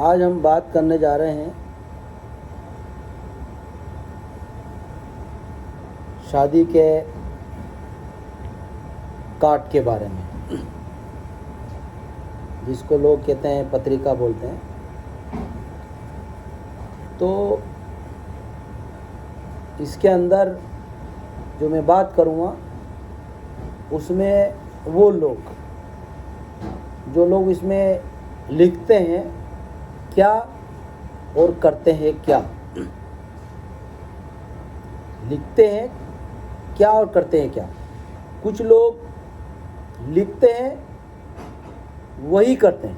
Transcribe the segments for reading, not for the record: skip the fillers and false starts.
आज हम बात करने जा रहे हैं शादी के कार्ड के बारे में, जिसको लोग कहते हैं पत्रिका बोलते हैं। तो इसके अंदर जो मैं बात करूँगा उसमें वो लोग जो लोग इसमें लिखते हैं क्या और करते हैं क्या, लिखते हैं क्या और करते हैं क्या। कुछ लोग लिखते हैं वही करते हैं,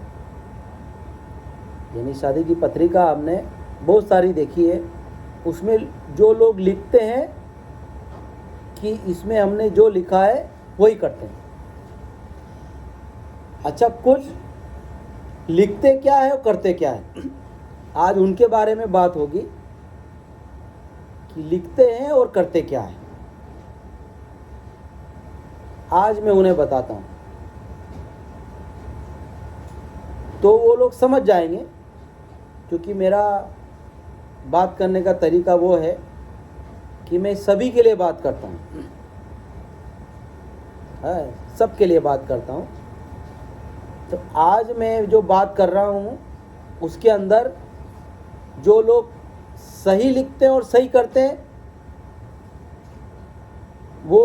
यानी शादी की पत्रिका हमने बहुत सारी देखी है, उसमें जो लोग लिखते हैं कि इसमें हमने जो लिखा है वही करते हैं। अच्छा, कुछ लिखते क्या है और करते क्या है, आज उनके बारे में बात होगी कि लिखते हैं और करते क्या है। आज मैं उन्हें बताता हूं तो वो लोग समझ जाएंगे, क्योंकि मेरा बात करने का तरीका वो है कि मैं सभी के लिए बात करता हूँ, सबके लिए बात करता हूँ। तो आज मैं जो बात कर रहा हूँ उसके अंदर जो लोग सही लिखते हैं और सही करते हैं वो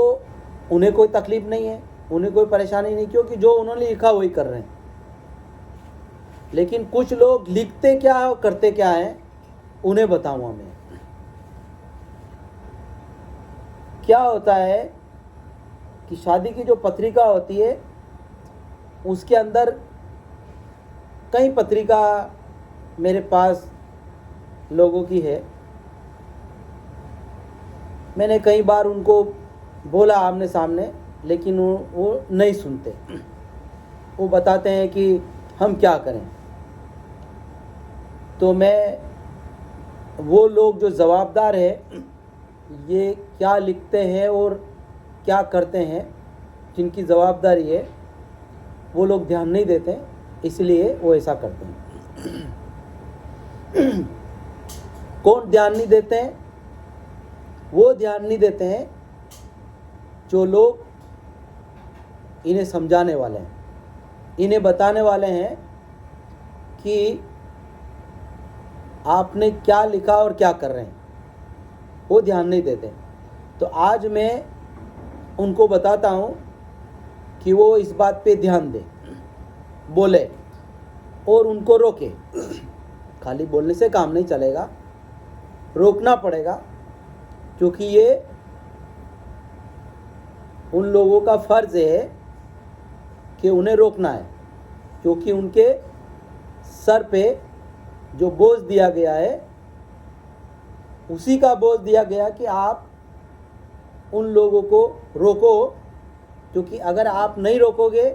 उन्हें कोई तकलीफ़ नहीं है, उन्हें कोई परेशानी नहीं, क्योंकि जो उन्होंने लिखा वही कर रहे हैं। लेकिन कुछ लोग लिखते क्या है और करते क्या है उन्हें बताऊंगा मैं। क्या होता है कि शादी की जो पत्रिका होती है उसके अंदर कई पत्रिका मेरे पास लोगों की है। मैंने कई बार उनको बोला आमने सामने, लेकिन वो नहीं सुनते। वो बताते हैं कि हम क्या करें। तो मैं वो लोग जो जवाबदार है ये क्या लिखते हैं और क्या करते हैं, जिनकी जवाबदारी है, वो लोग ध्यान नहीं देते, इसलिए वो ऐसा करते हैं। कौन ध्यान नहीं देते हैं? वो ध्यान नहीं देते हैं जो लोग इन्हें समझाने वाले हैं, इन्हें बताने वाले हैं कि आपने क्या लिखा और क्या कर रहे हैं, वो ध्यान नहीं देते। तो आज मैं उनको बताता हूँ कि वो इस बात पे ध्यान दें, बोले और उनको रोके। खाली बोलने से काम नहीं चलेगा, रोकना पड़ेगा, क्योंकि ये उन लोगों का फ़र्ज़ है कि उन्हें रोकना है, क्योंकि उनके सर पे जो बोझ दिया गया है उसी का बोझ दिया गया कि आप उन लोगों को रोको, क्योंकि अगर आप नहीं रोकोगे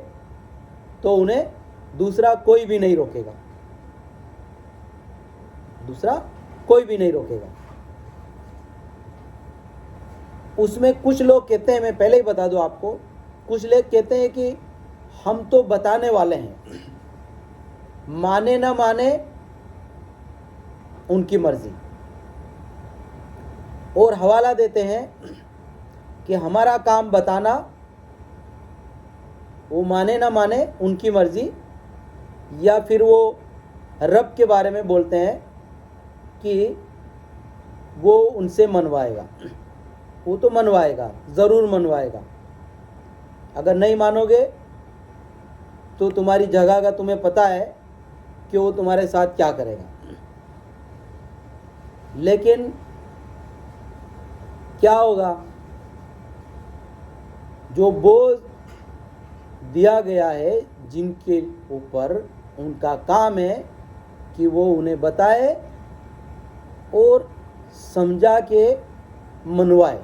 तो उन्हें दूसरा कोई भी नहीं रोकेगा, दूसरा कोई भी नहीं रोकेगा। उसमें कुछ लोग कहते हैं, मैं पहले ही बता दूं आपको, कुछ लोग कहते हैं कि हम तो बताने वाले हैं, माने ना माने उनकी मर्जी, और हवाला देते हैं कि हमारा काम बताना, वो माने ना माने उनकी मर्जी। या फिर वो रब के बारे में बोलते हैं कि वो उनसे मनवाएगा, वो तो मनवाएगा, ज़रूर मनवाएगा। अगर नहीं मानोगे तो तुम्हारी जगह का तुम्हें पता है कि वो तुम्हारे साथ क्या करेगा। लेकिन क्या होगा, जो बोझ दिया गया है जिनके ऊपर, उनका काम है कि वो उन्हें बताए और समझा के मनवाए,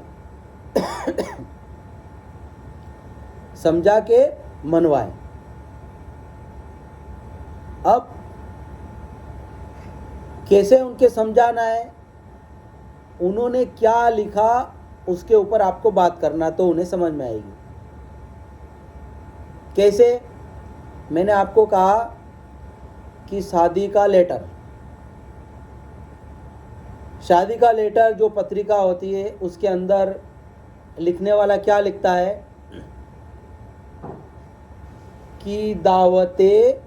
समझा के मनवाए। अब कैसे उनके समझाना है, उन्होंने क्या लिखा उसके ऊपर आपको बात करना तो उन्हें समझ में आएगी। कैसे? मैंने आपको कहा कि शादी का लेटर जो पत्रिका होती है उसके अंदर लिखने वाला क्या लिखता है कि दावते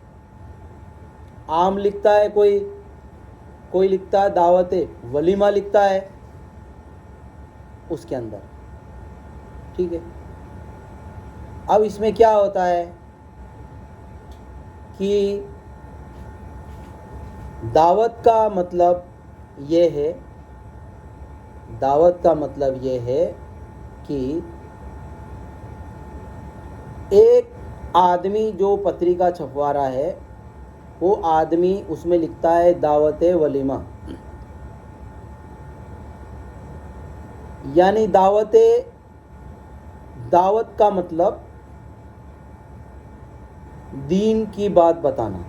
आम लिखता है, कोई लिखता है दावते वलीमा लिखता है उसके अंदर। ठीक है, अब इसमें क्या होता है कि दावत का मतलब ये है कि एक आदमी जो पत्रिका छपवा रहा है वो आदमी उसमें लिखता है दावते वलीमा, यानी दावत का मतलब दीन की बात बताना।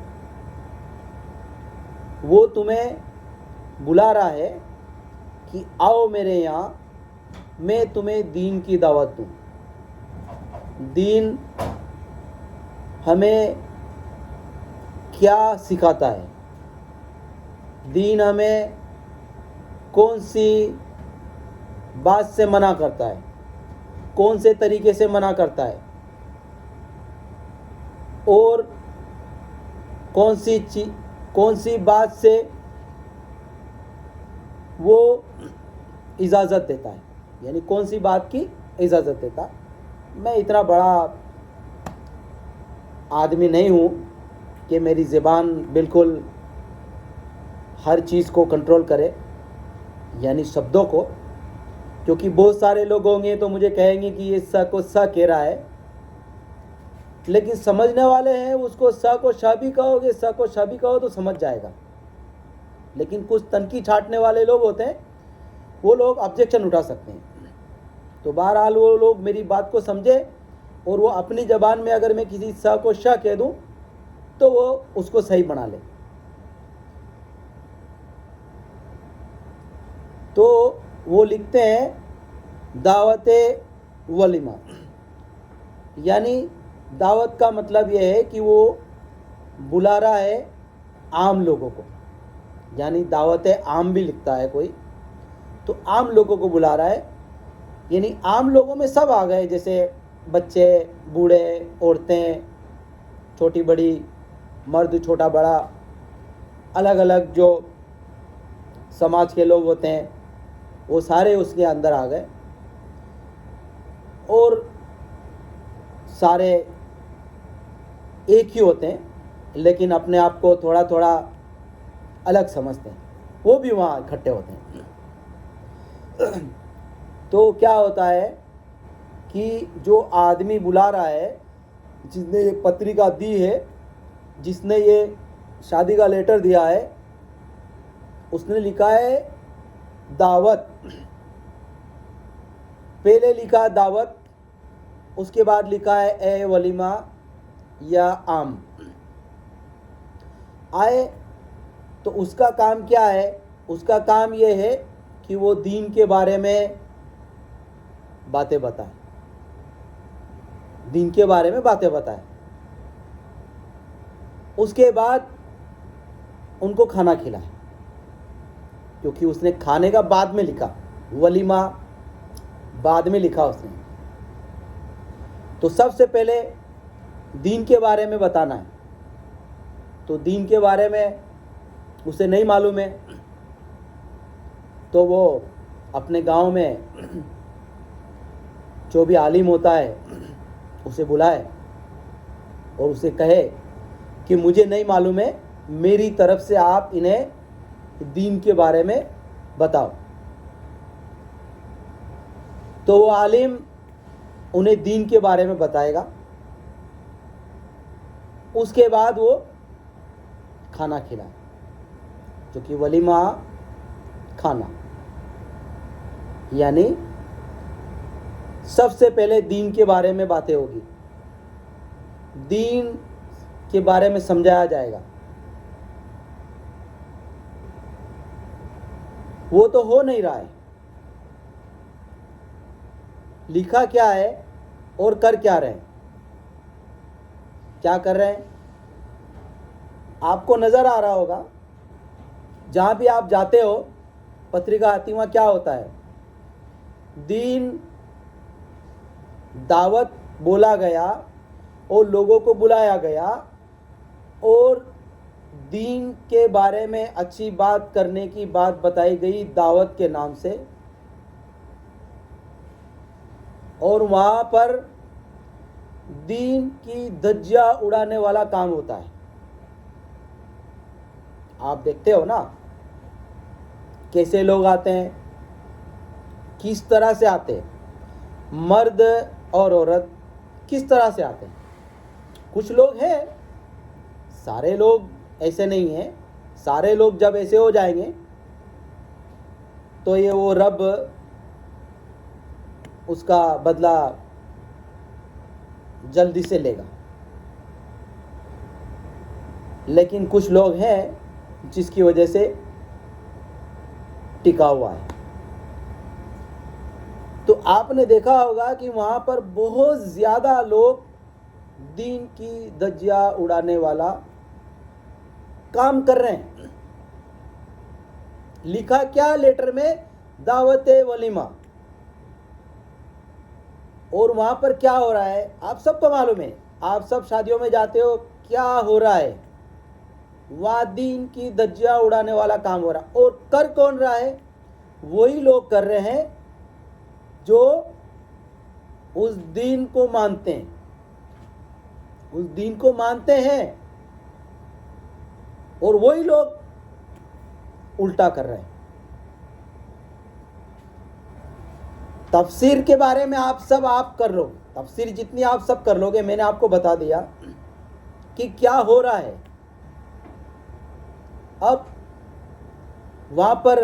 वो तुम्हें बुला रहा है कि आओ मेरे यहाँ, मैं तुम्हें दीन की दावत दूँ। दीन हमें क्या सिखाता है, दीन हमें कौन सी बात से मना करता है, कौन से तरीके से मना करता है, और कौन सी बात से वो इजाज़त देता है, यानी कौन सी बात की इजाज़त देता है। मैं इतना बड़ा आदमी नहीं हूँ कि मेरी ज़बान बिल्कुल हर चीज़ को कंट्रोल करे, यानी शब्दों को, क्योंकि बहुत सारे लोग होंगे तो मुझे कहेंगे कि ये स को स कह रहा है, लेकिन समझने वाले हैं उसको स को श भी कहोगे, स को श भी कहो तो समझ जाएगा। लेकिन कुछ तनकी छाटने वाले लोग होते हैं, वो लोग ऑब्जेक्शन उठा सकते हैं। तो बहरहाल वो लोग मेरी बात को समझे और वो अपनी ज़बान में अगर मैं किसी स को श कह दूँ तो वो उसको सही बना ले। तो वो लिखते हैं दावते वलीमा, यानी दावत का मतलब ये है कि वो बुला रहा है आम लोगों को, यानी दावते आम भी लिखता है कोई, तो आम लोगों को बुला रहा है, यानी आम लोगों में सब आ गए, जैसे बच्चे, बूढ़े, औरतें, छोटी बड़ी, मर्द छोटा बड़ा, अलग अलग जो समाज के लोग होते हैं वो सारे उसके अंदर आ गए, और सारे एक ही होते हैं लेकिन अपने आप को थोड़ा थोड़ा अलग समझते हैं, वो भी वहाँ इकट्ठे होते हैं। तो क्या होता है कि जो आदमी बुला रहा है, जिसने ये पत्रिका दी है, जिसने ये शादी का लेटर दिया है, उसने लिखा है दावत, पहले लिखा दावत, उसके बाद लिखा है ए वलीमा या आम आए। तो उसका काम क्या है? उसका काम ये है कि वो दीन के बारे में बातें बताए, दीन के बारे में बातें बताए। उसके बाद उनको खाना खिलाए, क्योंकि उसने खाने का बाद में लिखा, वलीमा बाद में लिखा उसने। तो सबसे पहले दीन के बारे में बताना है। तो दीन के बारे में उसे नहीं मालूम है, तो वो अपने गांव में जो भी आलिम होता है उसे बुलाए और उसे कहे कि मुझे नहीं मालूम है, मेरी तरफ से आप इन्हें दीन के बारे में बताओ। तो वो आलिम उन्हें दीन के बारे में बताएगा। उसके बाद वो खाना खिलाए, जो कि वलीमा खाना, यानी सबसे पहले दीन के बारे में बातें होगी, दीन के बारे में समझाया जाएगा। वो तो हो नहीं रहा है, लिखा क्या है और कर क्या रहे हैं? क्या कर रहे हैं? आपको नज़र आ रहा होगा, जहाँ भी आप जाते हो पत्रिका आती, वहाँ क्या होता है, दीन दावत बोला गया और लोगों को बुलाया गया और दीन के बारे में अच्छी बात करने की बात बताई गई दावत के नाम से, और वहाँ पर दीन की धज्जियाँ उड़ाने वाला काम होता है। आप देखते हो ना कैसे लोग आते हैं, किस तरह से आते हैं, मर्द और औरत किस तरह से आते हैं। कुछ लोग हैं, सारे लोग ऐसे नहीं हैं, सारे लोग जब ऐसे हो जाएंगे तो ये वो रब उसका बदला जल्दी से लेगा। लेकिन कुछ लोग हैं जिसकी वजह से टिका हुआ है। तो आपने देखा होगा कि वहाँ पर बहुत ज़्यादा लोग दीन की धज्जियाँ उड़ाने वाला काम कर रहे हैं। लिखा क्या लेटर में, दावत वलीमा। और वहाँ पर क्या हो रहा है आप सबको मालूम है, आप सब शादियों में जाते हो, क्या हो रहा है, वहाँ दीन की धज्जियाँ उड़ाने वाला काम हो रहा है। और कर कौन रहा है, वही लोग कर रहे हैं जो उस दीन को मानते हैं, उस दीन को मानते हैं, और वही लोग उल्टा कर रहे हैं। तफसीर के बारे में आप कर लो, तफसीर जितनी आप सब कर लोगे, मैंने आपको बता दिया कि क्या हो रहा है। अब वहाँ पर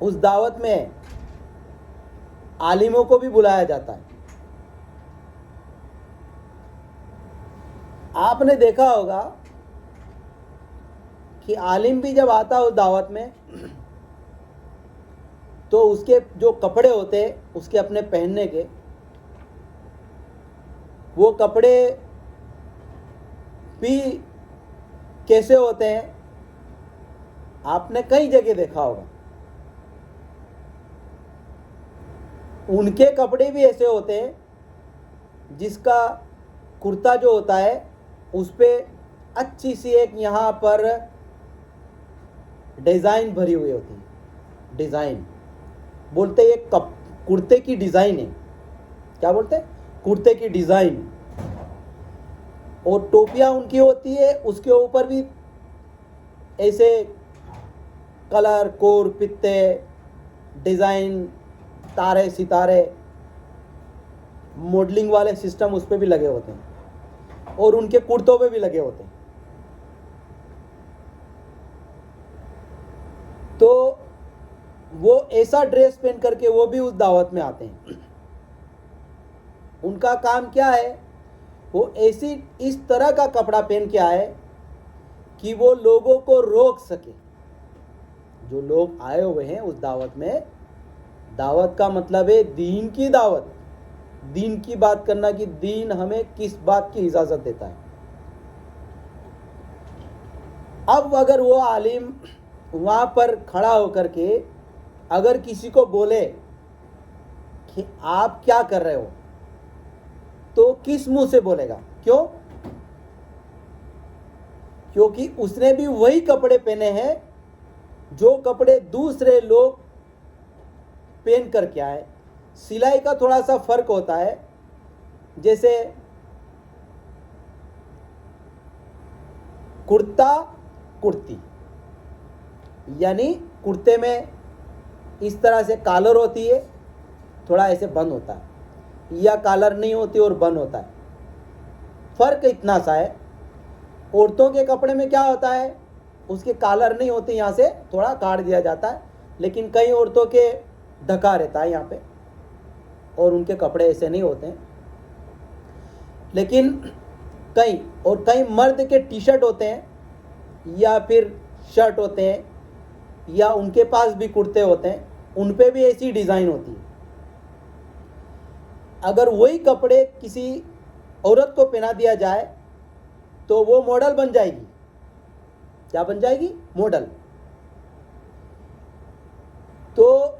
उस दावत में आलिमों को भी बुलाया जाता है। आपने देखा होगा कि आलिम भी जब आता है उस दावत में तो उसके जो कपड़े होते हैं उसके अपने पहनने के, वो कपड़े भी कैसे होते हैं आपने कई जगह देखा होगा। उनके कपड़े भी ऐसे होते हैं जिसका कुर्ता जो होता है उस पर अच्छी सी एक यहाँ पर डिज़ाइन भरी हुई होती है। डिज़ाइन बोलते हैं, एक कुर्ते की डिज़ाइन है, क्या बोलते हैं, कुर्ते की डिज़ाइन। और टोपियाँ उनकी होती है, उसके ऊपर भी ऐसे कलर कोर पित्ते डिज़ाइन, तारे सितारे, मॉडलिंग वाले सिस्टम उस पर भी लगे होते हैं और उनके कुर्तों पे भी लगे होते हैं। तो वो ऐसा ड्रेस पहन करके वो भी उस दावत में आते हैं। उनका काम क्या है, वो ऐसी इस तरह का कपड़ा पहन के आए कि वो लोगों को रोक सके। जो लोग आए हुए हैं उस दावत में, दावत का मतलब है दीन की दावत, दीन की बात करना कि दीन हमें किस बात की इजाज़त देता है। अब अगर वो आलिम वहाँ पर खड़ा होकर के अगर किसी को बोले कि आप क्या कर रहे हो, तो किस मुंह से बोलेगा? क्यों? क्योंकि उसने भी वही कपड़े पहने हैं जो कपड़े दूसरे लोग पहन कर के आए। सिलाई का थोड़ा सा फर्क होता है, जैसे कुर्ता कुर्ती, यानी कुर्ते में इस तरह से कॉलर होती है, थोड़ा ऐसे बंद होता है, या कॉलर नहीं होती और बंद होता है। फ़र्क इतना सा है। औरतों के कपड़े में क्या होता है, उसके कॉलर नहीं होते, यहाँ से थोड़ा काट दिया जाता है, लेकिन कई औरतों के ढका रहता है यहाँ पे, और उनके कपड़े ऐसे नहीं होते हैं। लेकिन कई मर्द के टी शर्ट होते हैं या फिर शर्ट होते हैं, या उनके पास भी कुर्ते होते हैं, उन पे भी ऐसी डिज़ाइन होती है। अगर वही कपड़े किसी औरत को पहना दिया जाए तो वो मॉडल बन जाएगी, क्या बन जाएगी? मॉडल। तो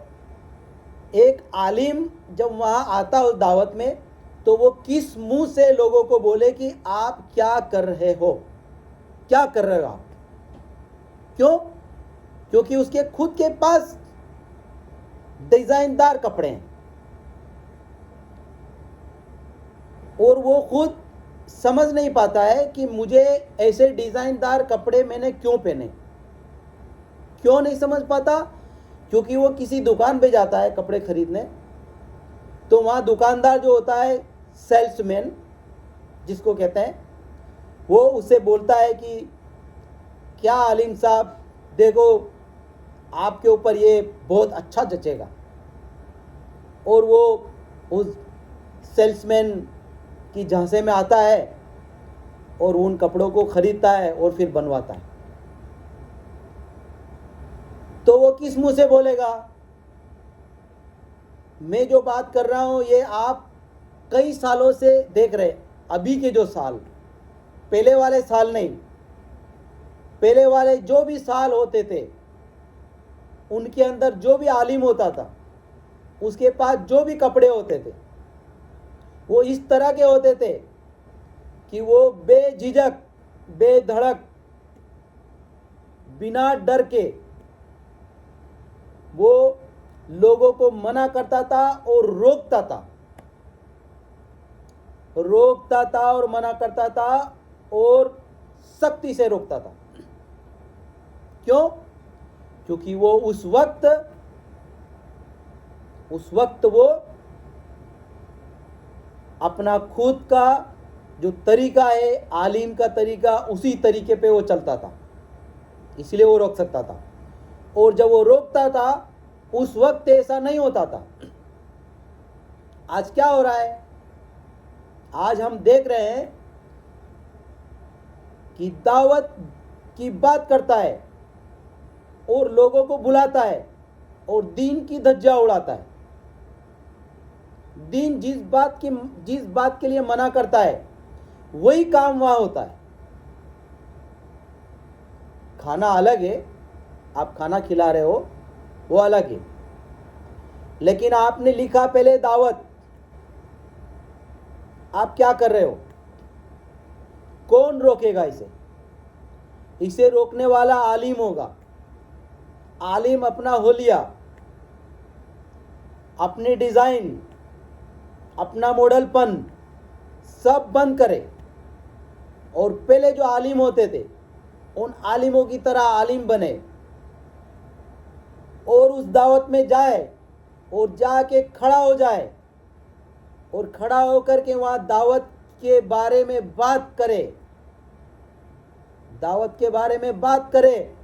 एक आलिम जब वहाँ आता हो दावत में, तो वो किस मुंह से लोगों को बोले कि आप क्या कर रहे हो, क्या कर रहे हो आप? क्यों? क्योंकि उसके खुद के पास डिजाइनदार कपड़े हैं और वो खुद समझ नहीं पाता है कि मुझे ऐसे डिजाइनदार कपड़े मैंने क्यों पहने। क्यों नहीं समझ पाता? क्योंकि वो किसी दुकान पे जाता है कपड़े खरीदने, तो वहाँ दुकानदार जो होता है, सेल्समैन जिसको कहते हैं, वो उससे बोलता है कि क्या आलिम साहब, देखो आपके ऊपर ये बहुत अच्छा जचेगा। और वो उस सेल्समैन की झांसे में आता है और उन कपड़ों को खरीदता है और फिर बनवाता है। तो वो किस मुंह से बोलेगा? मैं जो बात कर रहा हूं ये आप कई सालों से देख रहे, अभी के जो साल, पहले वाले साल नहीं, पहले वाले जो भी साल होते थे, उनके अंदर जो भी आलिम होता था, उसके पास जो भी कपड़े होते थे, वो इस तरह के होते थे कि वो बेझिझक, बेधड़क, बिना डर के वो लोगों को मना करता था और रोकता था, रोकता था और मना करता था और सख्ती से रोकता था। क्यों? क्योंकि वो उस वक्त वो अपना खुद का जो तरीका है, आलिम का तरीका, उसी तरीके पे वो चलता था, इसलिए वो रोक सकता था। और जब वो रोकता था उस वक्त ऐसा नहीं होता था। आज क्या हो रहा है? आज हम देख रहे हैं कि दावत की बात करता है और लोगों को बुलाता है और दीन की धज्जियां उड़ाता है। दीन जिस बात के लिए मना करता है वही काम वहां होता है। खाना अलग है, आप खाना खिला रहे हो वो अलग है, लेकिन आपने लिखा पहले दावत, आप क्या कर रहे हो? कौन रोकेगा इसे? इसे रोकने वाला आलिम होगा। आलिम अपना होलिया, अपनी डिजाइन, अपना मॉडलपन सब बंद करे और पहले जो आलिम होते थे उन आलिमों की तरह आलिम बने और उस दावत में जाए और जाके खड़ा हो जाए और खड़ा होकर के वहां दावत के बारे में बात करे, दावत के बारे में बात करे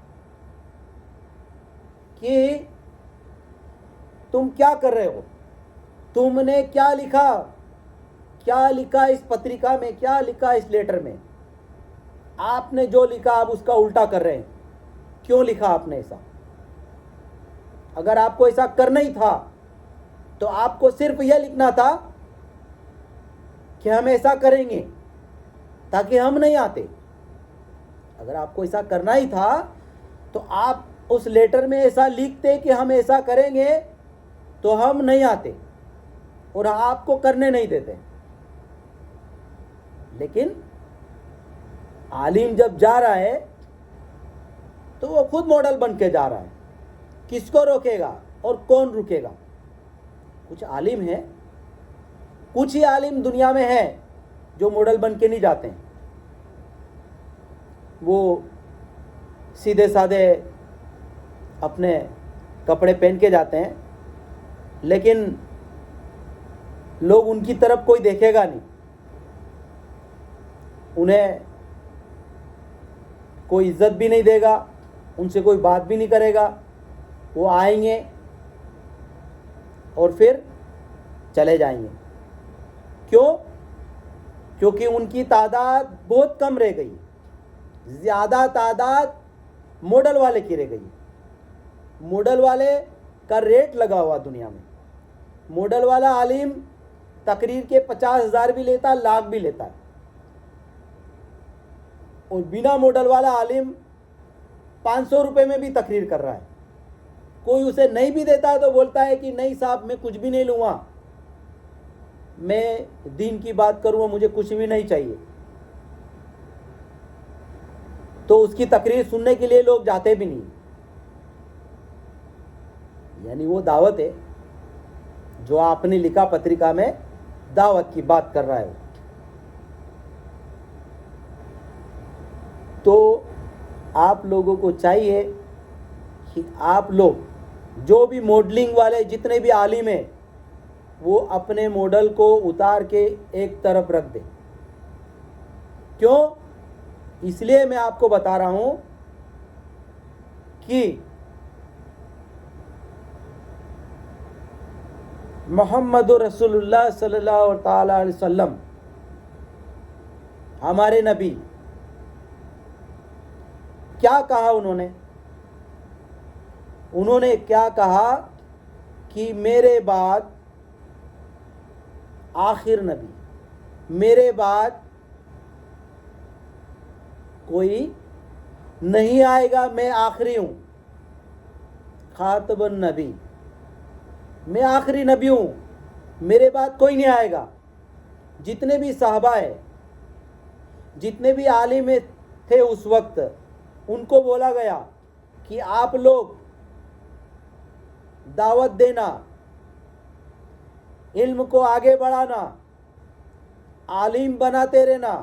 कि तुम क्या कर रहे हो, तुमने क्या लिखा, क्या लिखा इस पत्रिका में, क्या लिखा इस लेटर में, आपने जो लिखा आप उसका उल्टा कर रहे हैं, क्यों लिखा आपने ऐसा? अगर आपको ऐसा करना ही था तो आपको सिर्फ यह लिखना था कि हम ऐसा करेंगे, ताकि हम नहीं आते। अगर आपको ऐसा करना ही था तो आप उस लेटर में ऐसा लिखते कि हम ऐसा करेंगे तो हम नहीं आते और आपको करने नहीं देते। लेकिन आलिम जब जा रहा है तो वो खुद मॉडल बन के जा रहा है। किसको रोकेगा और कौन रुकेगा? कुछ आलिम है, कुछ ही आलिम दुनिया में है जो मॉडल बन के नहीं जाते हैं। वो सीधे साधे अपने कपड़े पहन के जाते हैं, लेकिन लोग उनकी तरफ कोई देखेगा नहीं, उन्हें कोई इज्जत भी नहीं देगा, उनसे कोई बात भी नहीं करेगा। वो आएंगे और फिर चले जाएंगे। क्यों? क्योंकि उनकी तादाद बहुत कम रह गई, ज़्यादा तादाद मॉडल वाले की रह गई। मॉडल वाले का रेट लगा हुआ दुनिया में। मॉडल वाला आलिम तकरीर के 50,000 भी लेता, लाख भी लेता है, और बिना मॉडल वाला आलिम 500 रुपये में भी तकरीर कर रहा है। कोई उसे नहीं भी देता तो बोलता है कि नहीं साहब, मैं कुछ भी नहीं लूँगा, मैं दीन की बात करूँगा, मुझे कुछ भी नहीं चाहिए। तो उसकी तकरीर सुनने के लिए लोग जाते भी नहीं। यानी वो दावत है जो आपने लिखा पत्रिका में, दावत की बात कर रहा है। तो आप लोगों को चाहिए कि आप लोग जो भी मॉडलिंग वाले जितने भी आलिम हैं, वो अपने मॉडल को उतार के एक तरफ रख दें। क्यों? इसलिए मैं आपको बता रहा हूं कि मोहम्मद रसूलुल्लाह सल्लल्लाहु अलैहि वसल्लम हमारे नबी क्या कहा उन्होंने क्या कहा कि मेरे बाद आखिर नबी, मेरे बाद कोई नहीं आएगा, मैं आखिरी हूँ, खातबुन नबी, मैं आखिरी नबी हूँ, मेरे बाद कोई नहीं आएगा। जितने भी साहबा है, जितने भी आलिम थे उस वक्त, उनको बोला गया कि आप लोग दावत देना, इल्म को आगे बढ़ाना, आलिम बनाते रहना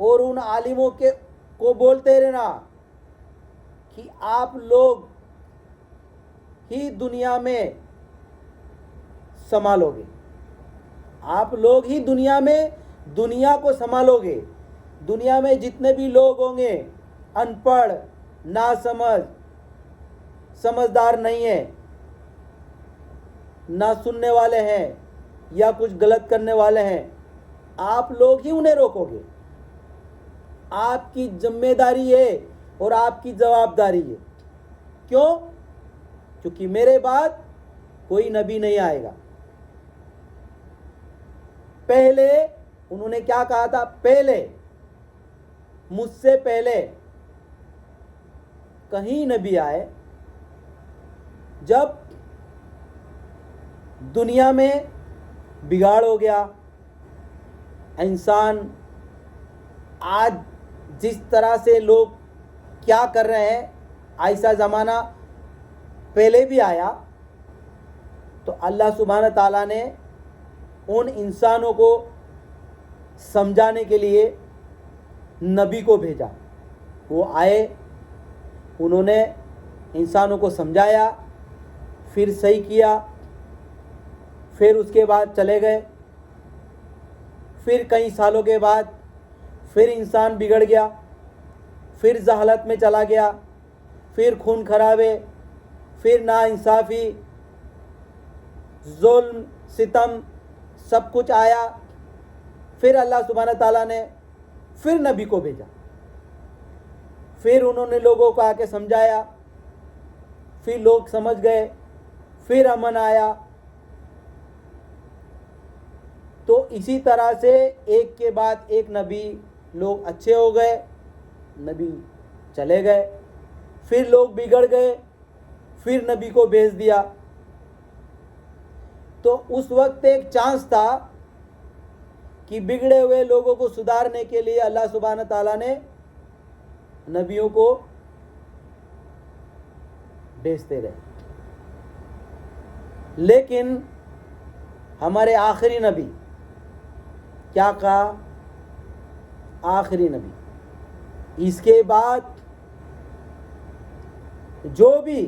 और उन आलिमों को बोलते रहना कि आप लोग ही दुनिया में संभालोगे, आप लोग ही दुनिया में दुनिया को संभालोगे। दुनिया में जितने भी लोग होंगे अनपढ़, नासमझ, समझदार नहीं है, ना सुनने वाले हैं या कुछ गलत करने वाले हैं, आप लोग ही उन्हें रोकोगे। आपकी जिम्मेदारी है और आपकी जवाबदारी है। क्यों? क्योंकि मेरे बाद कोई नबी नहीं आएगा। पहले उन्होंने क्या कहा था? पहले, मुझसे पहले कहीं नबी आए। जब दुनिया में बिगाड़ हो गया, इंसान आज जिस तरह से लोग क्या कर रहे हैं, ऐसा ज़माना पहले भी आया, तो अल्लाह सुब्हान ताला ने उन इंसानों को समझाने के लिए नबी को भेजा। वो आए, उन्होंने इंसानों को समझाया, फिर सही किया, फिर उसके बाद चले गए। फिर कई सालों के बाद फिर इंसान बिगड़ गया, फिर जहालत में चला गया, फिर खून खराबे, फिर नाइंसाफ़ी, जुल्म, सितम, सब कुछ आया। फिर अल्लाह सुब्हानहू ताला ने फिर नबी को भेजा, फिर उन्होंने लोगों को आके समझाया, फिर लोग समझ गए, फिर अमन आया। तो इसी तरह से एक के बाद एक नबी, लोग अच्छे हो गए, नबी चले गए, फिर लोग बिगड़ गए, फिर नबी को भेज दिया। तो उस वक्त एक चांस था कि बिगड़े हुए लोगों को सुधारने के लिए अल्लाह सुब्हानहू ताला ने नबियों को भेजते रहे। लेकिन हमारे आखिरी नबी क्या कहा? आखिरी नबी, इसके बाद जो भी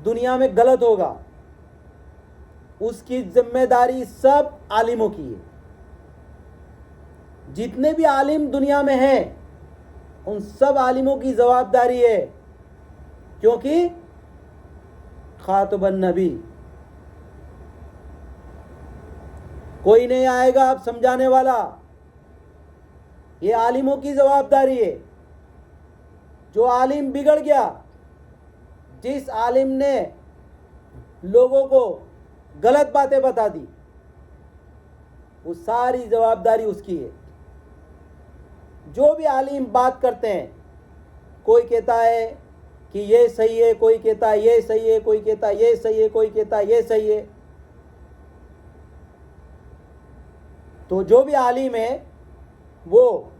दुनिया में गलत होगा उसकी जिम्मेदारी सब आलिमों की है। जितने भी आलिम दुनिया में हैं, उन सब आलिमों की जवाबदारी है, क्योंकि खातबन नबी, कोई नहीं आएगा अब समझाने वाला। ये आलिमों की जवाबदारी है। जो आलिम बिगड़ गया, जिस आलिम ने लोगों को गलत बातें बता दी, वो सारी जवाबदारी उसकी है। जो भी आलिम बात करते हैं, कोई कहता है कि ये सही है, कोई कहता है ये सही है, कोई कहता है ये सही है, कोई कहता है ये सही है। तो जो भी आलिम है वो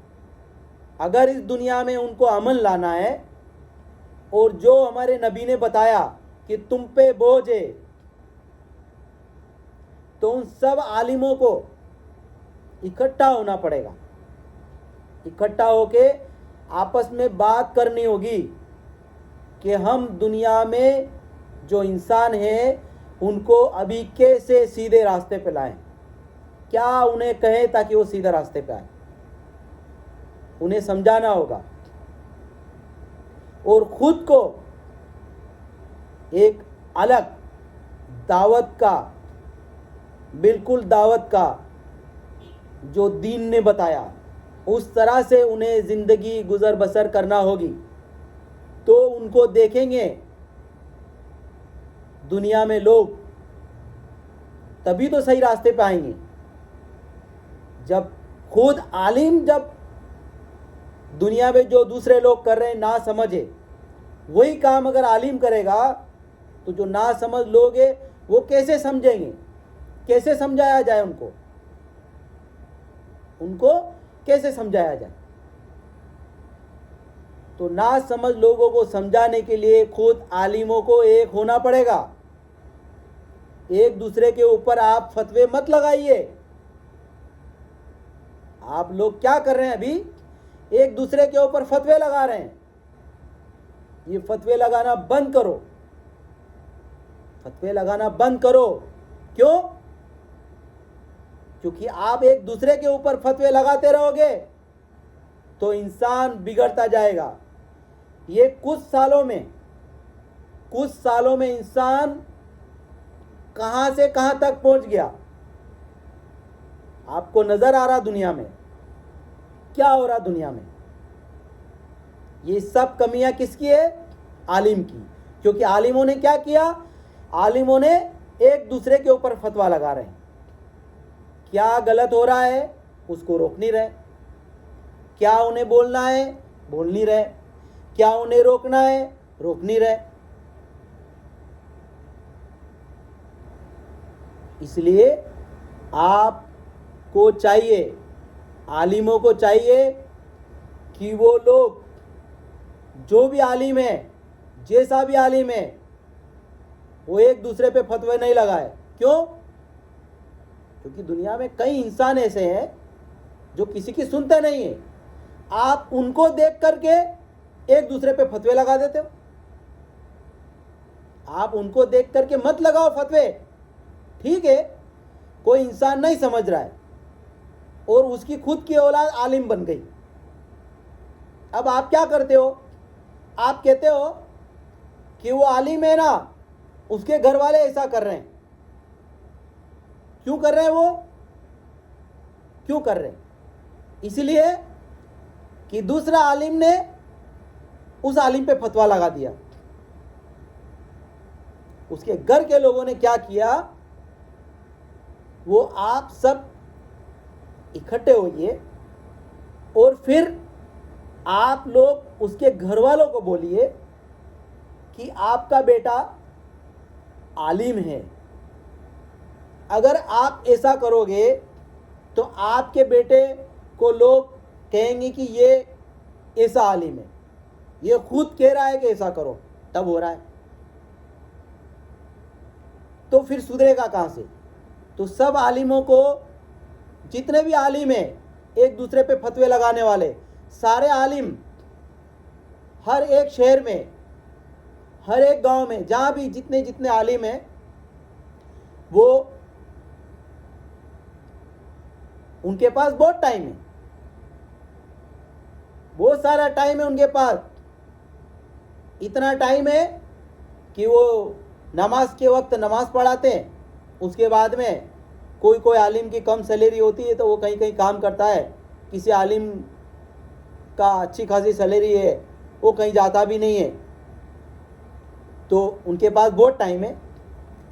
अगर इस दुनिया में उनको अमन लाना है और जो हमारे नबी ने बताया कि तुम पे बोझ है, तो उन सब आलिमों को इकट्ठा होना पड़ेगा। इकट्ठा होके आपस में बात करनी होगी कि हम दुनिया में जो इंसान हैं उनको अभी कैसे सीधे रास्ते पे लाएं, क्या उन्हें कहें ताकि वो सीधे रास्ते पे आए। उन्हें समझाना होगा और खुद को एक अलग दावत का, बिल्कुल दावत का जो दीन ने बताया उस तरह से उन्हें ज़िंदगी गुजर बसर करना होगी। तो उनको देखेंगे दुनिया में लोग, तभी तो सही रास्ते पे आएंगे। जब खुद आलिम, जब दुनिया में जो दूसरे लोग कर रहे हैं ना समझे, वही काम अगर आलिम करेगा तो जो ना समझ लोग हैं वो कैसे समझेंगे, कैसे समझाया जाए उनको कैसे समझाया जाए। तो ना समझ लोगों को समझाने के लिए खुद आलिमों को एक होना पड़ेगा। एक दूसरे के ऊपर आप फतवे मत लगाइए। आप लोग क्या कर रहे हैं अभी, एक दूसरे के ऊपर फतवे लगा रहे हैं। ये फतवे लगाना बंद करो, फतवे लगाना बंद करो। क्यों? क्योंकि आप एक दूसरे के ऊपर फतवे लगाते रहोगे तो इंसान बिगड़ता जाएगा। ये कुछ सालों में इंसान कहां से कहां तक पहुंच गया, आपको नजर आ रहा दुनिया में क्या हो रहा दुनिया में। ये सब कमियां किसकी है? आलिम की। क्योंकि आलिमों ने क्या किया, आलिमों ने एक दूसरे के ऊपर फतवा लगा रहे हैं। क्या गलत हो रहा है उसको रोक नहीं रहे, क्या उन्हें बोलना है बोल नहीं रहे, क्या उन्हें रोकना है रोक नहीं रहे। इसलिए आपको चाहिए, आलिमों को चाहिए कि वो लोग, जो भी आलिम है, जैसा भी आलिम है, वो एक दूसरे पे फतवे नहीं लगाए। क्यों? क्योंकि दुनिया में कई इंसान ऐसे हैं जो किसी की सुनते नहीं है। आप उनको देख करके एक दूसरे पे फतवे लगा देते हो। आप उनको देख करके मत लगाओ फतवे। ठीक है, कोई इंसान नहीं समझ रहा है और उसकी खुद की औलाद आलिम बन गई। अब आप क्या करते हो, आप कहते हो कि वो आलिम है ना, उसके घर वाले ऐसा कर रहे हैं। क्यों कर रहे हैं? वो क्यों कर रहे हैं? इसलिए कि दूसरा आलिम ने उस आलिम पे फतवा लगा दिया। उसके घर के लोगों ने क्या किया, वो आप सब इकट्ठे होइए और फिर आप लोग उसके घर वालों को बोलिए कि आपका बेटा आलिम है। अगर आप ऐसा करोगे तो आपके बेटे को लोग कहेंगे कि ये ऐसा आलिम है, ये खुद कह रहा है कि ऐसा करो, तब हो रहा है। तो फिर सुधरेगा कहाँ से? तो सब आलिमों को, जितने भी आलिम हैं एक दूसरे पे फतवे लगाने वाले, सारे आलिम हर एक शहर में, हर एक गांव में, जहाँ भी जितने जितने आलिम हैं, वो उनके पास बहुत टाइम है, बहुत सारा टाइम है उनके पास। इतना टाइम है कि वो नमाज के वक्त नमाज पढ़ाते हैं। उसके बाद में कोई कोई आलिम की कम सैलरी होती है तो वो कहीं कहीं काम करता है। किसी आलिम का अच्छी खासी सैलरी है, वो कहीं जाता भी नहीं है। तो उनके पास बहुत टाइम है।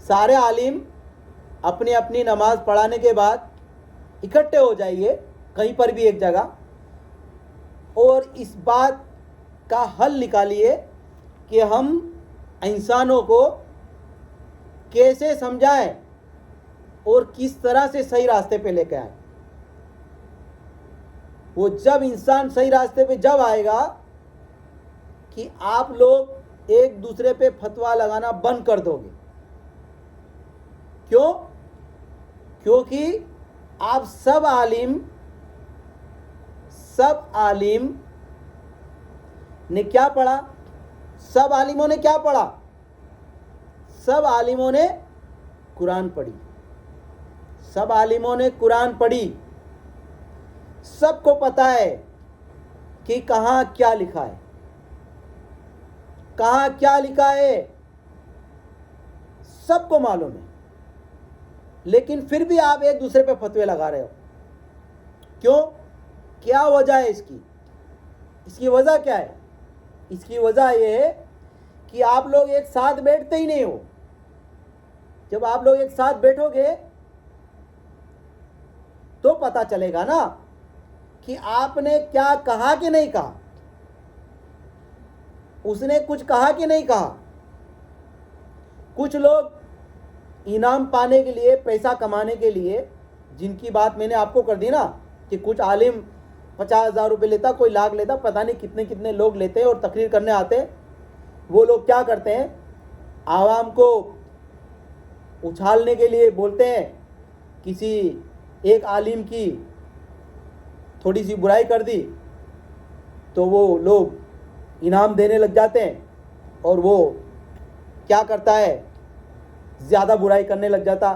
सारे आलिम अपनी अपनी नमाज पढ़ाने के बाद इकट्ठे हो जाइए कहीं पर भी एक जगह, और इस बात का हल निकालिए कि हम इंसानों को कैसे समझाएं और किस तरह से सही रास्ते पे लेकर आए। वो जब इंसान सही रास्ते पे जब आएगा कि आप लोग एक दूसरे पे फतवा लगाना बंद कर दोगे। क्यों? क्योंकि आप सब आलिम ने क्या पढ़ा? सब आलिमों ने क्या पढ़ा? सब आलिमों ने कुरान पढ़ी। सब आलिमों ने कुरान पढ़ी। सबको पता है कि कहाँ क्या लिखा है, कहाँ क्या लिखा है, सबको मालूम है। लेकिन फिर भी आप एक दूसरे पे फतवे लगा रहे हो। क्यों? क्या वजह है इसकी? इसकी वजह क्या है? इसकी वजह यह है कि आप लोग एक साथ बैठते ही नहीं हो। जब आप लोग एक साथ बैठोगे तो पता चलेगा ना कि आपने क्या कहा कि नहीं कहा, उसने कुछ कहा कि नहीं कहा। कुछ लोग इनाम पाने के लिए, पैसा कमाने के लिए, जिनकी बात मैंने आपको कर दी ना कि कुछ आलिम 50,000 रुपये लेता, कोई लाख लेता, पता नहीं कितने कितने लोग लेते हैं और तकरीर करने आते हैं। वो लोग क्या करते हैं? आवाम को उछालने के लिए बोलते हैं। किसी एक आलिम की थोड़ी सी बुराई कर दी तो वो लोग इनाम देने लग जाते हैं और वो क्या करता है? ज़्यादा बुराई करने लग जाता,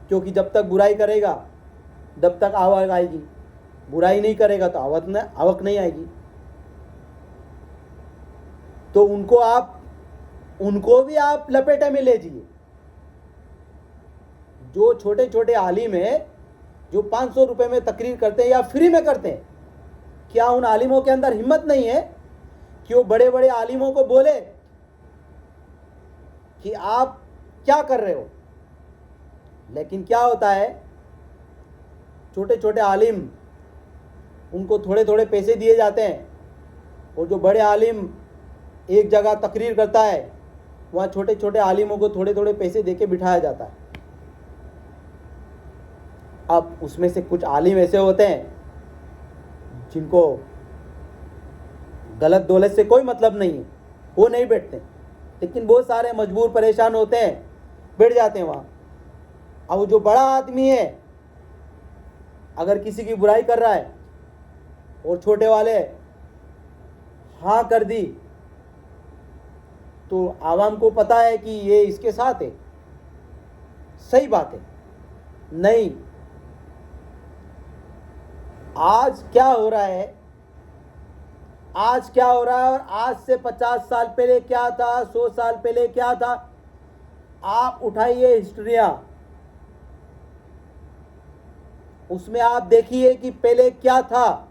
क्योंकि जब तक बुराई करेगा तब तक आवक आएगी, बुराई नहीं करेगा तो आवक नहीं आएगी। तो उनको भी आप लपेटे में ले जाइए। जो छोटे छोटे आलिम हैं, जो 500 रुपये में तकरीर करते हैं या फ्री में करते हैं, क्या उन आलिमों के अंदर हिम्मत नहीं है कि वो बड़े बड़े आलिमों को बोले कि आप क्या कर रहे हो? लेकिन क्या होता है, छोटे छोटे आलिम, उनको थोड़े थोड़े पैसे दिए जाते हैं, और जो बड़े आलिम एक जगह तकरीर करता है वहाँ छोटे छोटे आलिमों को थोड़े थोड़े पैसे देके बिठाया जाता है। अब उसमें से कुछ आलिम ऐसे होते हैं जिनको गलत दौलत से कोई मतलब नहीं है, वो नहीं बैठते, लेकिन बहुत सारे मजबूर परेशान होते हैं, बैठ जाते हैं वहाँ। अब वो जो बड़ा आदमी है अगर किसी की बुराई कर रहा है और छोटे वाले हाँ कर दी तो आवाम को पता है कि ये इसके साथ है, सही बात है। नहीं, आज क्या हो रहा है, आज क्या हो रहा है और आज से 50 साल पहले क्या था, 100 साल पहले क्या था, आप उठाइए हिस्ट्रिया, उसमें आप देखिए कि पहले क्या था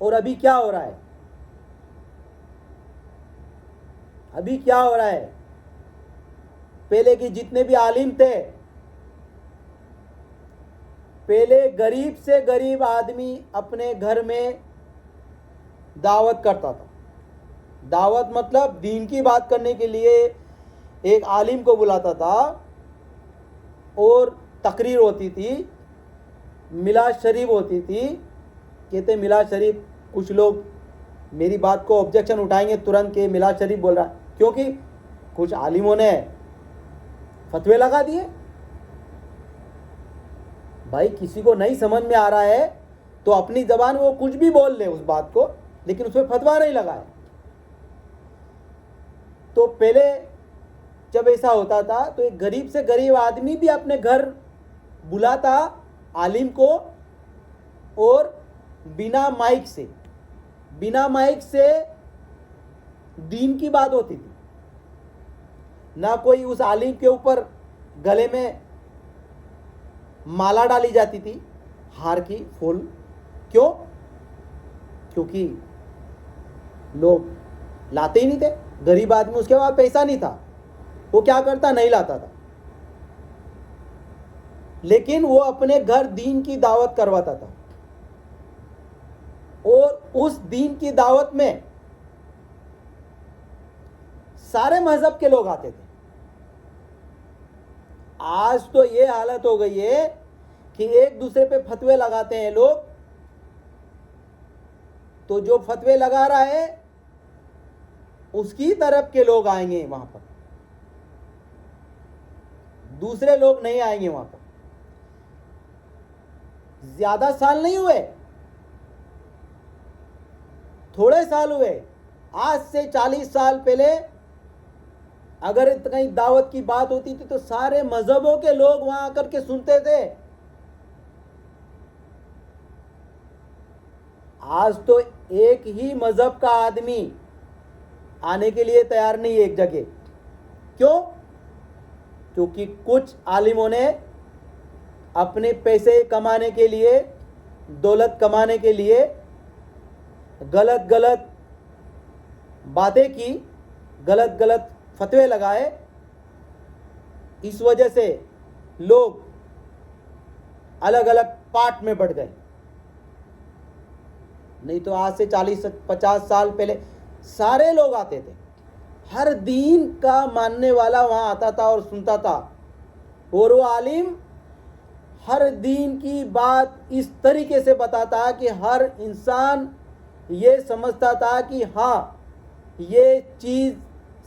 और अभी क्या हो रहा है। अभी क्या हो रहा है? पहले के जितने भी आलिम थे, पहले गरीब से गरीब आदमी अपने घर में दावत करता था। दावत मतलब दीन की बात करने के लिए एक आलिम को बुलाता था और तकरीर होती थी, मिलाद शरीफ होती थी। कहते मिलाद शरीफ, कुछ लोग मेरी बात को ऑब्जेक्शन उठाएंगे तुरंत के मिलाद शरीफ बोल रहा है, क्योंकि कुछ आलिमों ने फतवे लगा दिए। भाई किसी को नहीं समझ में आ रहा है तो अपनी ज़बान में वो कुछ भी बोल ले उस बात को, लेकिन उसमें फतवा नहीं लगाए। तो पहले जब ऐसा होता था तो एक गरीब से गरीब आदमी भी अपने घर बुलाता आलिम को, और बिना माइक से दीन की बात होती थी। ना कोई उस आलिम के ऊपर गले में माला डाली जाती थी, हार की, फूल। क्यों? क्योंकि लोग लाते ही नहीं थे। गरीब आदमी, उसके पास पैसा नहीं था, वो क्या करता? नहीं लाता था। लेकिन वो अपने घर दीन की दावत करवाता था, और उस दीन की दावत में सारे मजहब के लोग आते थे। आज तो ये हालत हो गई है कि एक दूसरे पे फतवे लगाते हैं लोग, तो जो फतवे लगा रहा है उसकी तरफ के लोग आएंगे वहां पर, दूसरे लोग नहीं आएंगे वहां पर। ज्यादा साल नहीं हुए, थोड़े साल हुए। आज से 40 साल पहले अगर कहीं दावत की बात होती थी तो सारे मजहबों के लोग वहां आकर के सुनते थे। आज तो एक ही मजहब का आदमी आने के लिए तैयार नहीं है एक जगह। क्यों? क्योंकि कुछ आलिमों ने अपने पैसे कमाने के लिए, दौलत कमाने के लिए गलत गलत बातें की, गलत गलत फतवे लगाए। इस वजह से लोग अलग अलग पार्ट में बढ़ गए। नहीं तो आज से 40-50 साल पहले सारे लोग आते थे, हर दीन का मानने वाला वहां आता था और सुनता था। और वो आलिम हर दीन की बात इस तरीके से बताता कि हर इंसान ये समझता था कि हाँ ये चीज़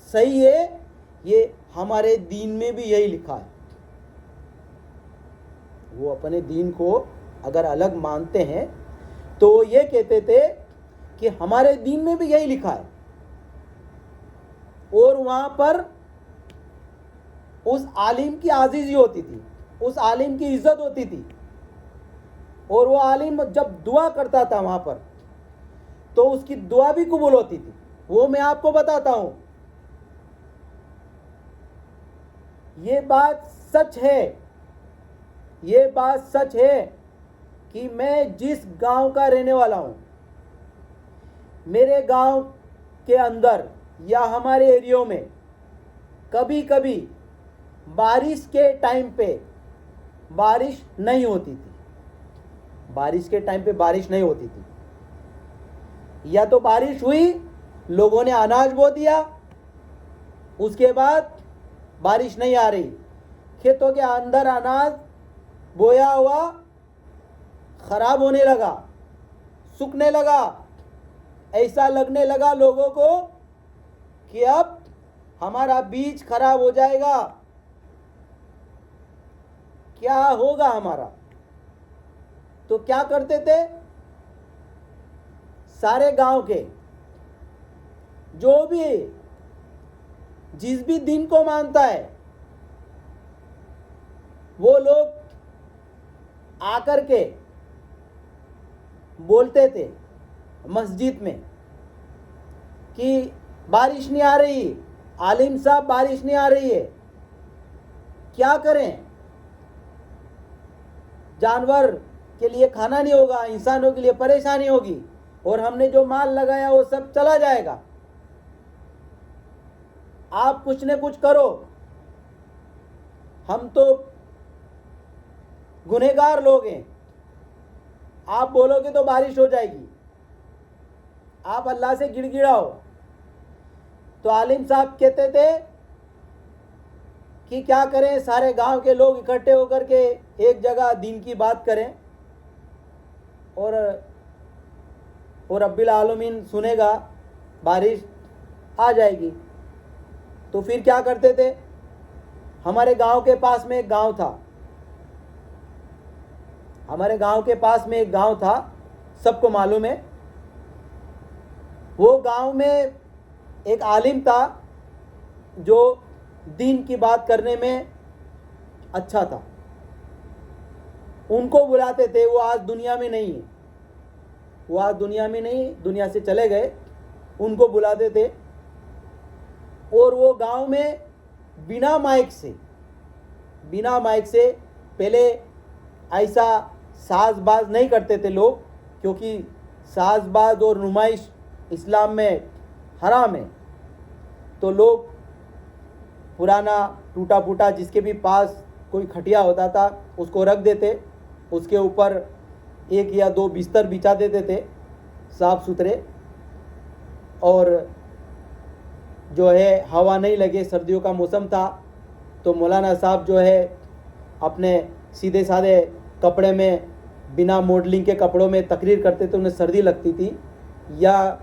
सही है, ये हमारे दीन में भी यही लिखा है। वो अपने दीन को अगर अलग मानते हैं तो ये कहते थे कि हमारे दीन में भी यही लिखा है। और वहाँ पर उस आलिम की आजीज़ी होती थी, उस आलिम की इज्जत होती थी। और वो आलिम जब दुआ करता था वहाँ पर तो उसकी दुआ भी कबूल होती थी। वो मैं आपको बताता हूँ, ये बात सच है, ये बात सच है कि मैं जिस गांव का रहने वाला हूँ, मेरे गांव के अंदर या हमारे एरियो में कभी कभी बारिश के टाइम पे बारिश नहीं होती थी। बारिश के टाइम पे बारिश नहीं होती थी, या तो बारिश हुई, लोगों ने अनाज बो दिया, उसके बाद बारिश नहीं आ रही, खेतों के अंदर अनाज बोया हुआ खराब होने लगा, सूखने लगा। ऐसा लगने लगा लोगों को कि अब हमारा बीज खराब हो जाएगा, क्या होगा हमारा। तो क्या करते थे, सारे गांव के जो भी जिस भी दिन को मानता है वो लोग आकर के बोलते थे मस्जिद में कि बारिश नहीं आ रही, आलिम साहब बारिश नहीं आ रही है, क्या करें। जानवर के लिए खाना नहीं होगा, इंसानों के लिए परेशानी होगी, और हमने जो माल लगाया वो सब चला जाएगा। आप कुछ न कुछ करो, हम तो गुनहगार लोग हैं, आप बोलोगे तो बारिश हो जाएगी, आप अल्लाह से गिड़गिड़ाओ। तो आलिम साहब कहते थे कि क्या करें, सारे गांव के लोग इकट्ठे होकर के एक जगह दीन की बात करें और रब्बिल आलमीन सुनेगा, बारिश आ जाएगी। तो फिर क्या करते थे, हमारे गांव के पास में एक गांव था, हमारे गांव के पास में एक गांव था, सबको मालूम है। वो गांव में एक आलिम था जो दीन की बात करने में अच्छा था। उनको बुलाते थे, वो आज दुनिया में नहीं है, वो आज दुनिया में नहीं, दुनिया से चले गए। उनको बुलाते थे और वो गांव में बिना माइक से पहले ऐसा साजबाज नहीं करते थे लोग, क्योंकि साजबाज और नुमाइश इस्लाम में हराम है। तो लोग पुराना टूटा फूटा जिसके भी पास कोई खटिया होता था उसको रख देते, उसके ऊपर 1 या 2 बिस्तर बिछा देते थे साफ़ सुथरे, और जो है हवा नहीं लगे, सर्दियों का मौसम था, तो मौलाना साहब जो है अपने सीधे साधे कपड़े में, बिना मॉडलिंग के कपड़ों में तकरीर करते थे। उन्हें सर्दी लगती थी या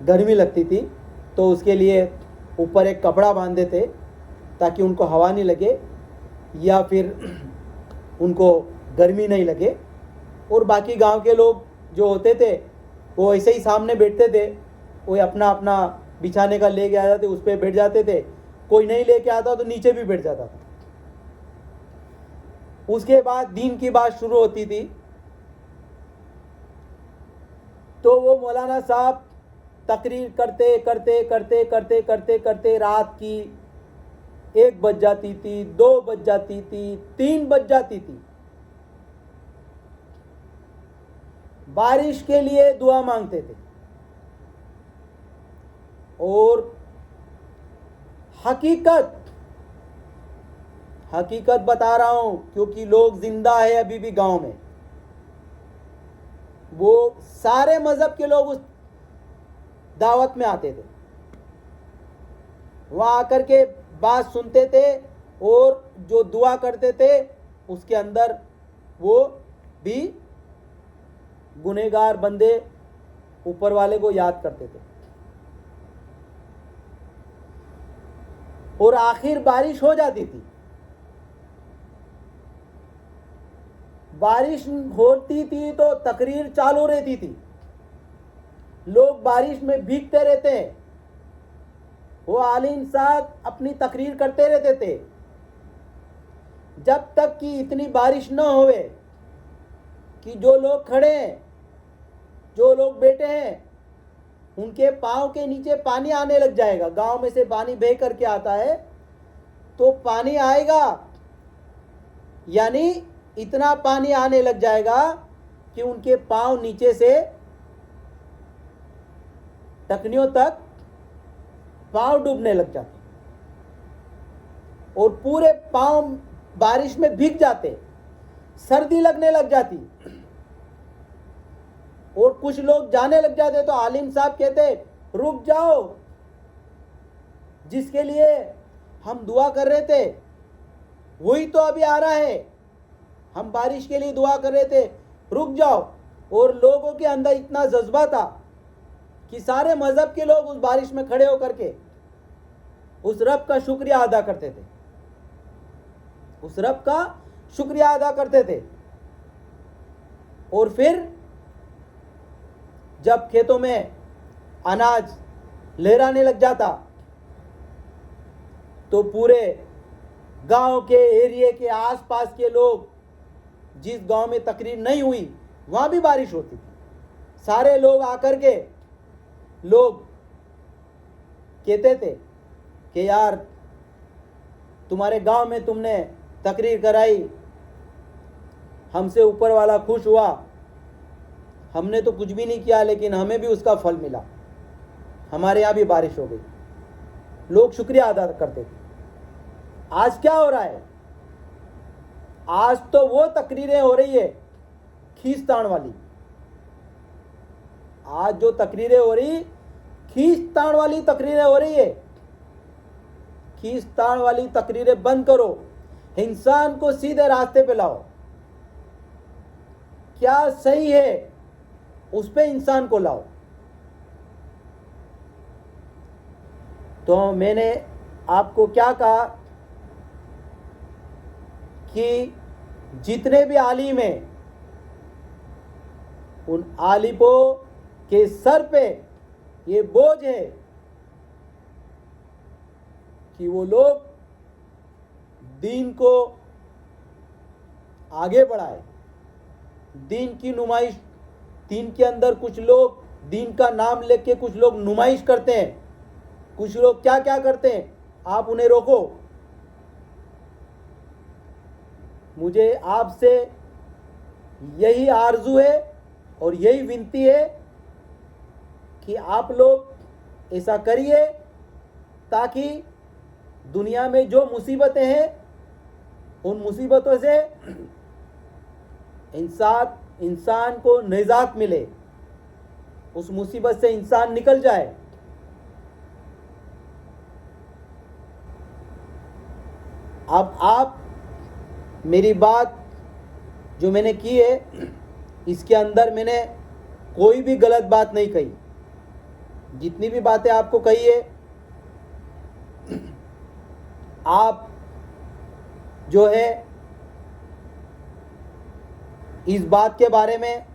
गर्मी लगती थी तो उसके लिए ऊपर एक कपड़ा बांध देते ताकि उनको हवा नहीं लगे या फिर उनको गर्मी नहीं लगे। और बाकी गांव के लोग जो होते थे वो ऐसे ही सामने बैठते थे, वो अपना अपना बिछाने का लेके आ जाते, उस पर बैठ जाते थे। कोई नहीं लेके आता तो नीचे भी बैठ जाता था। उसके बाद दीन की बात शुरू होती थी तो वो मौलाना साहब तकरीर करते करते करते करते करते करते रात की 1 बज जाती थी, 2 बज जाती थी, 3 बज जाती थी। बारिश के लिए दुआ मांगते थे और हकीकत बता रहा हूं क्योंकि लोग जिंदा है अभी भी गांव में। वो सारे मजहब के लोग उस दावत में आते थे, वहां आकर के बात सुनते थे और जो दुआ करते थे उसके अंदर वो भी गुनहगार बंदे ऊपर वाले को याद करते थे। और आखिर बारिश हो जाती थी। बारिश होती थी तो तकरीर चालू रहती थी, लोग बारिश में भीगते रहते हैं। वो आलिम साहब अपनी तकरीर करते रहते थे जब तक कि इतनी बारिश न होवे कि जो लोग खड़े हैं, जो लोग बैठे हैं, उनके पाँव के नीचे पानी आने लग जाएगा। गांव में से पानी बह करके आता है तो पानी आएगा, यानी इतना पानी आने लग जाएगा कि उनके पाँव नीचे से टखनियों तक पाँव डूबने लग जाते और पूरे पाँव बारिश में भीग जाते, सर्दी लगने लग जाती और कुछ लोग जाने लग जाते। तो आलिम साहब कहते रुक जाओ, जिसके लिए हम दुआ कर रहे थे वही तो अभी आ रहा है, हम बारिश के लिए दुआ कर रहे थे, रुक जाओ। और लोगों के अंदर इतना जज्बा था कि सारे मजहब के लोग उस बारिश में खड़े होकर के उस रब का शुक्रिया अदा करते थे, उस रब का शुक्रिया अदा करते थे। और फिर जब खेतों में अनाज लहराने लग जाता तो पूरे गांव के एरिए के आसपास के लोग, जिस गांव में तकरीर नहीं हुई वहां भी बारिश होती थी, सारे लोग आकर के लोग कहते थे कि यार तुम्हारे गांव में तुमने तकरीर कराई, हमसे ऊपर वाला खुश हुआ, हमने तो कुछ भी नहीं किया लेकिन हमें भी उसका फल मिला, हमारे यहाँ भी बारिश हो गई। लोग शुक्रिया अदा करते थे। आज क्या हो रहा है? आज तो वो तकरीरें हो रही है खींचतान वाली। आज जो तकरीरें हो रही, खींचतान वाली तकरीरें हो रही है। खींचतान वाली तकरीरें बंद करो, इंसान को सीधे रास्ते पे लाओ। क्या सही है उस पे इंसान को लाओ। तो मैंने आपको क्या कहा कि जितने भी आलिम हैं उन आलिमों के सर पे ये बोझ है कि वो लोग दीन को आगे बढ़ाए, दीन की नुमाइश। दीन के अंदर कुछ लोग दीन का नाम लेके कुछ लोग नुमाइश करते हैं, कुछ लोग क्या क्या करते हैं, आप उन्हें रोको। मुझे आपसे यही आरजू है और यही विनती है कि आप लोग ऐसा करिए ताकि दुनिया में जो मुसीबतें हैं उन मुसीबतों से इंसान को निजात मिले, उस मुसीबत से इंसान निकल जाए। अब आप मेरी बात जो मैंने की है इसके अंदर मैंने कोई भी गलत बात नहीं कही। जितनी भी बातें आपको कही है आप जो है इस बात के बारे में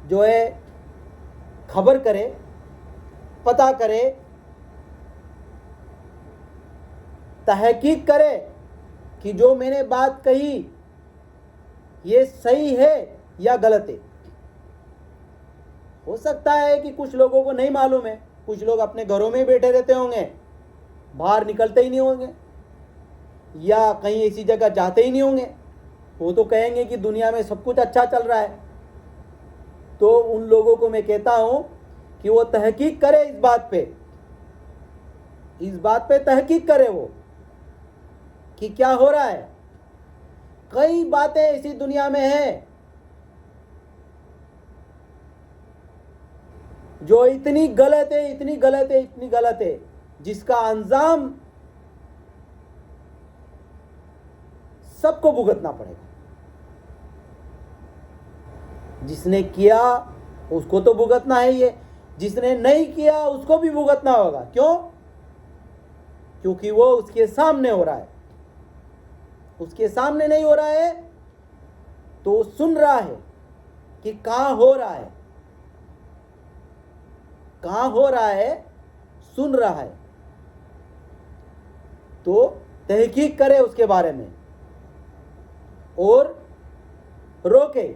जो है खबर करें, पता करें, तहकीक करें कि जो मैंने बात कही ये सही है या गलत है। हो सकता है कि कुछ लोगों को नहीं मालूम है, कुछ लोग अपने घरों में ही बैठे रहते होंगे, बाहर निकलते ही नहीं होंगे या कहीं ऐसी जगह जाते ही नहीं होंगे। वो तो कहेंगे कि दुनिया में सब कुछ अच्छा चल रहा है। तो उन लोगों को मैं कहता हूं कि वो तहकीक करे, इस बात पे तहकीक करे वो कि क्या हो रहा है। कई बातें ऐसी दुनिया में हैं जो इतनी गलत है, इतनी गलत है, इतनी गलत है, जिसका अंजाम सबको भुगतना पड़ेगा। जिसने किया उसको तो भुगतना है ही है, जिसने नहीं किया उसको भी भुगतना होगा। क्यों? क्योंकि वो उसके सामने हो रहा है। उसके सामने नहीं हो रहा है तो वो सुन रहा है कि कहां हो रहा है, कहां हो रहा है, सुन रहा है। तो तहकीक करे उसके बारे में और रोके।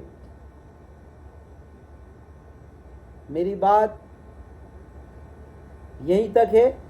मेरी बात यहीं तक है।